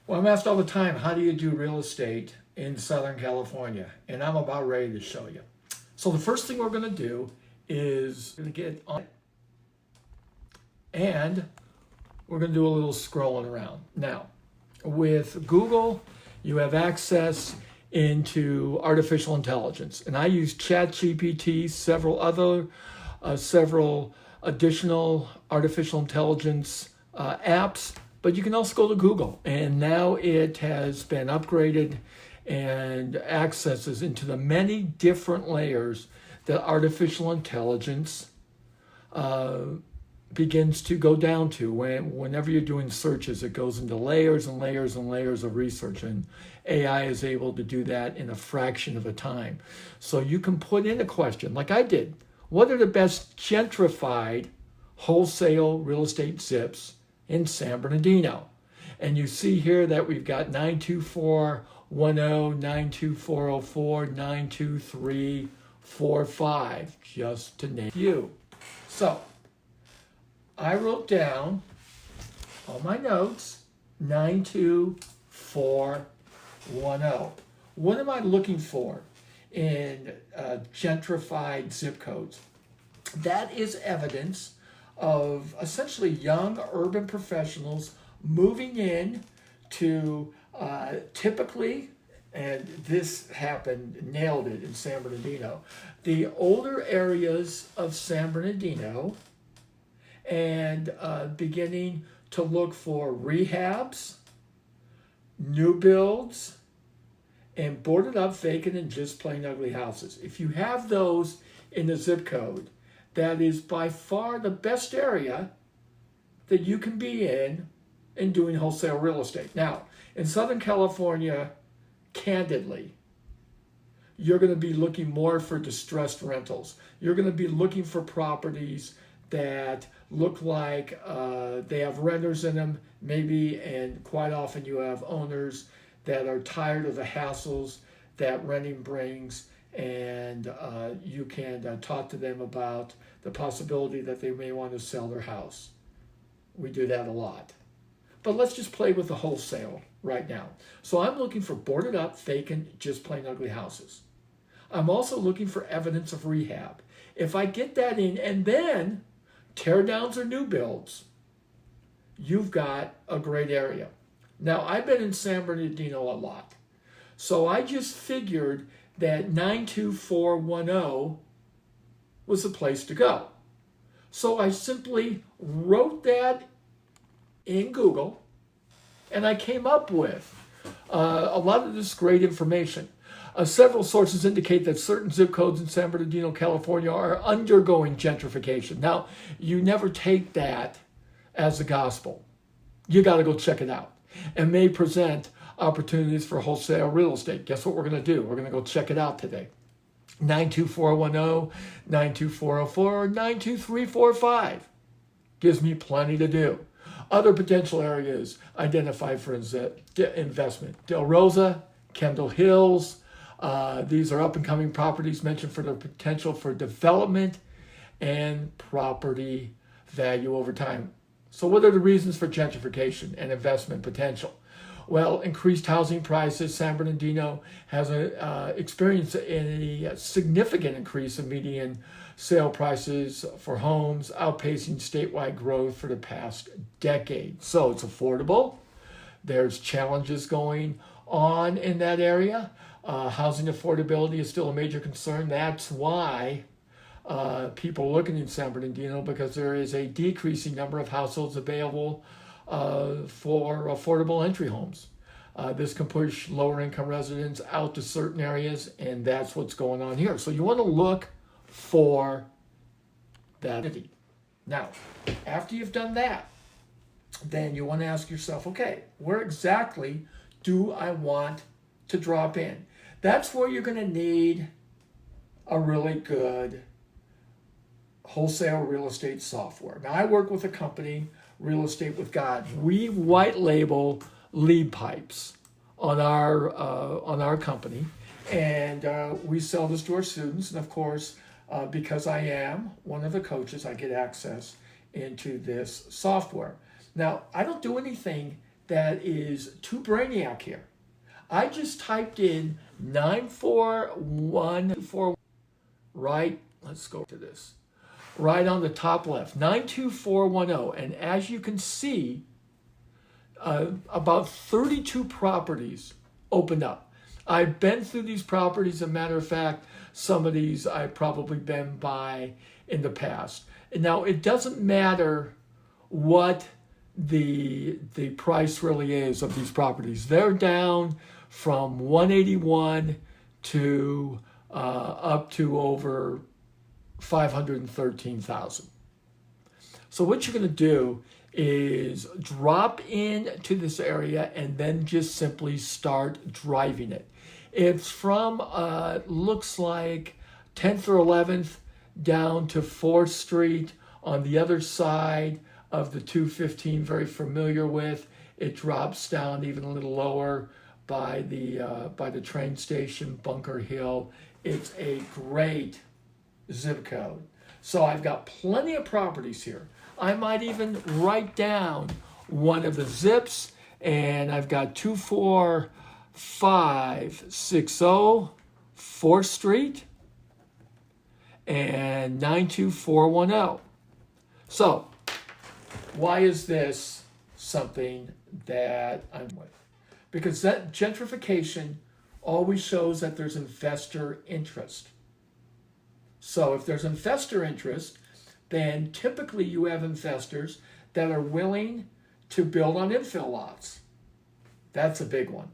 Well, I'm asked all the time, how do you do real estate in Southern California? And I'm about ready to show you. So the first thing we're going to do is get on, and we're going to do a little scrolling around. Now, with Google, you have access into artificial intelligence, and I use ChatGPT, several additional artificial intelligence apps, but you can also go to Google, and now it has been upgraded and accesses into the many different layers that artificial intelligence begins to go down to. Whenever you're doing searches, it goes into layers and layers and layers of research, and AI is able to do that in a fraction of a time. So you can put in a question like I did. What are the best gentrified wholesale real estate zips in San Bernardino? And you see here that we've got 92410, 92404, 92345, just to name a few. So I wrote down on my notes 92410. What am I looking for in gentrified zip codes? That is evidence of essentially young urban professionals moving in to typically, and this happened, nailed it in San Bernardino, the older areas of San Bernardino, and beginning to look for rehabs, new builds, and boarded up, vacant, and just plain ugly houses. If you have those in the zip code, that is by far the best area that you can be in doing wholesale real estate. Now, in Southern California, candidly, you're going to be looking more for distressed rentals. You're going to be looking for properties that look like they have renters in them, maybe, and quite often you have owners that are tired of the hassles that renting brings, and you can talk to them about the possibility that they may want to sell their house. We do that a lot. But let's just play with the wholesale right now. So I'm looking for boarded up, vacant, just plain ugly houses. I'm also looking for evidence of rehab. If I get that in, and then tear downs or new builds, you've got a great area. Now, I've been in San Bernardino a lot, so I just figured that 92410 was the place to go. So I simply wrote that in Google, and I came up with a lot of this great information. Several sources indicate that certain zip codes in San Bernardino, California are undergoing gentrification. Now, you never take that as the gospel. You got to go check it out, and may present opportunities for wholesale real estate. Guess what we're going to do? We're going to go check it out today. 92410, 92404, 92345. Gives me plenty to do. Other potential areas identified for investment: Del Rosa, Kendall Hills. These are up-and-coming properties mentioned for their potential for development and property value over time. So what are the reasons for gentrification and investment potential? Well, increased housing prices. San Bernardino has experienced a significant increase in median sale prices for homes, outpacing statewide growth for the past decade. So it's affordable. There's challenges going on in that area. Housing affordability is still a major concern. That's why people are looking in San Bernardino, because there is a decreasing number of households available for affordable entry homes. This can push lower income residents out to certain areas, and that's what's going on here. So you want to look for that. Now, after you've done that, then you want to ask yourself, okay, where exactly do I want to drop in? That's where you're going to need a really good wholesale real estate software. Now, I work with a company, Real Estate with God. We white label lead pipes on our company, and we sell this to our students. And of course, because I am one of the coaches, I get access into this software. Now, I don't do anything that is too brainiac here. I just typed in 94124, right? Let's go to this. Right on the top left, 92410. And as you can see, about 32 properties opened up. I've been through these properties. As a matter of fact, some of these I've probably been by in the past. And now it doesn't matter what the price really is of these properties. They're down from 181 to up to over 513,000. So what you're going to do is drop into this area and then just simply start driving it. It's from looks like 10th or 11th down to 4th Street on the other side of the 215, very familiar with. It drops down even a little lower by the train station, Bunker Hill. It's a great zip code. So I've got plenty of properties here. I might even write down one of the zips, and I've got 24560 4th Street and 92410. So why is this something that I'm with? Because that gentrification always shows that there's investor interest. So if there's investor interest, then typically you have investors that are willing to build on infill lots. That's a big one.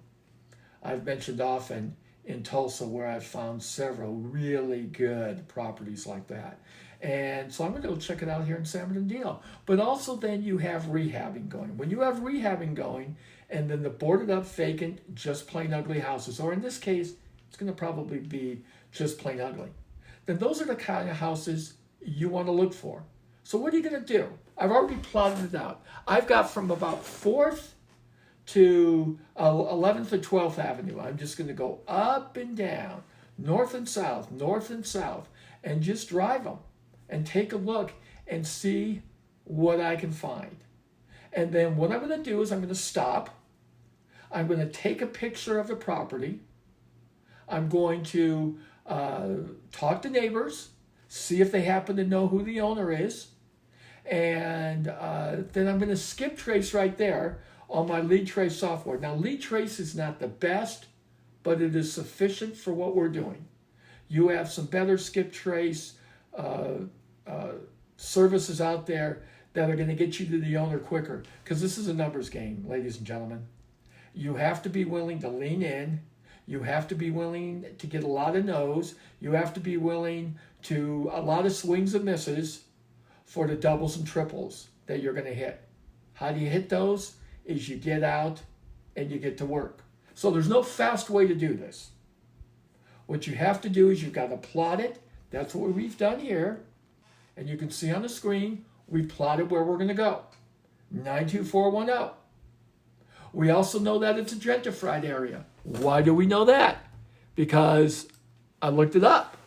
I've mentioned often in Tulsa where I've found several really good properties like that. And so I'm going to go check it out here in San Bernardino. But also then you have rehabbing going. When you have rehabbing going, and then the boarded up, vacant, just plain ugly houses, or in this case, it's going to probably be just plain ugly, then those are the kind of houses you want to look for. So what are you going to do? I've already plotted it out. I've got from about 4th to 11th or 12th Avenue. I'm just going to go up and down, north and south, and just drive them and take a look and see what I can find. And then what I'm going to do is I'm going to stop. I'm going to take a picture of the property. I'm going to talk to neighbors, see if they happen to know who the owner is, and then I'm going to skip trace right there on my lead trace software. Now, lead trace is not the best, but it is sufficient for what we're doing. You have some better skip trace services out there that are going to get you to the owner quicker, because this is a numbers game, ladies and gentlemen. You have to be willing to lean in. You have to be willing to get a lot of no's. You have to be willing to a lot of swings and misses for the doubles and triples that you're going to hit. How do you hit those? Is you get out and you get to work. So there's no fast way to do this. What you have to do is you've got to plot it. That's what we've done here. And you can see on the screen, we plotted where we're going to go. 92410. We also know that it's a gentrified area. Why do we know that? Because I looked it up.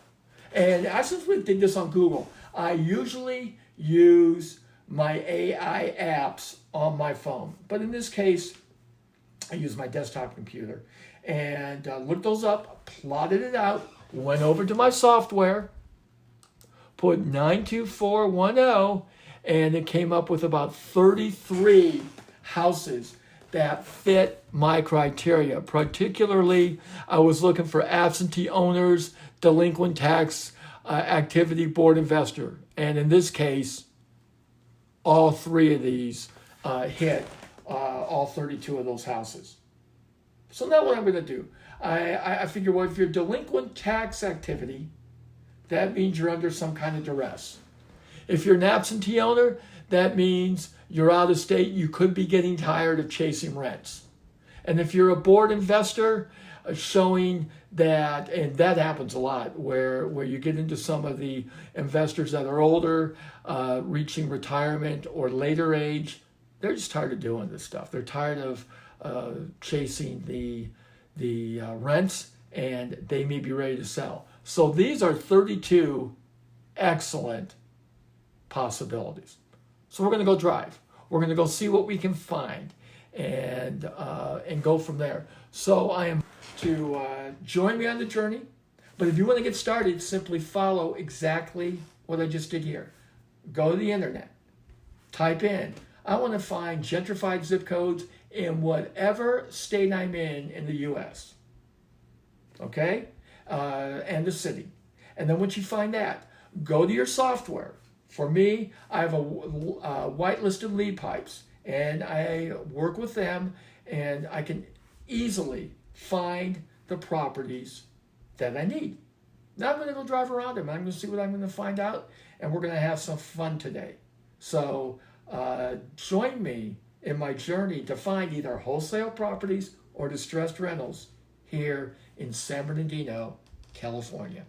And since we did this on Google, I usually use my AI apps on my phone. But in this case, I use my desktop computer. And looked those up, plotted it out, went over to my software, put 92410, and it came up with about 33 houses that fit my criteria. Particularly, I was looking for absentee owners, delinquent tax activity board investor. And in this case, all 3 of these hit all 32 of those houses. So now what I'm going to do, I figure, well, if you're delinquent tax activity, that means you're under some kind of duress. If you're an absentee owner, that means you're out of state. You could be getting tired of chasing rents. And if you're a board investor, showing that, and that happens a lot, where you get into some of the investors that are older, reaching retirement or later age, they're just tired of doing this stuff. They're tired of chasing the rents, and they may be ready to sell. So these are 32 excellent possibilities. So we're going to go drive. We're going to go see what we can find. And and go from there. So I am to join me on the journey. But if you want to get started, simply follow exactly what I just did here. Go to the internet, type in, I want to find gentrified zip codes in whatever state I'm in the U.S. Okay? And the city. And then once you find that, go to your software. For me, I have a whitelisted lead pipes, and I work with them, and I can easily find the properties that I need. Now I'm going to go drive around them. I'm going to see what I'm going to find out, and we're going to have some fun today. So join me in my journey to find either wholesale properties or distressed rentals here in San Bernardino, California.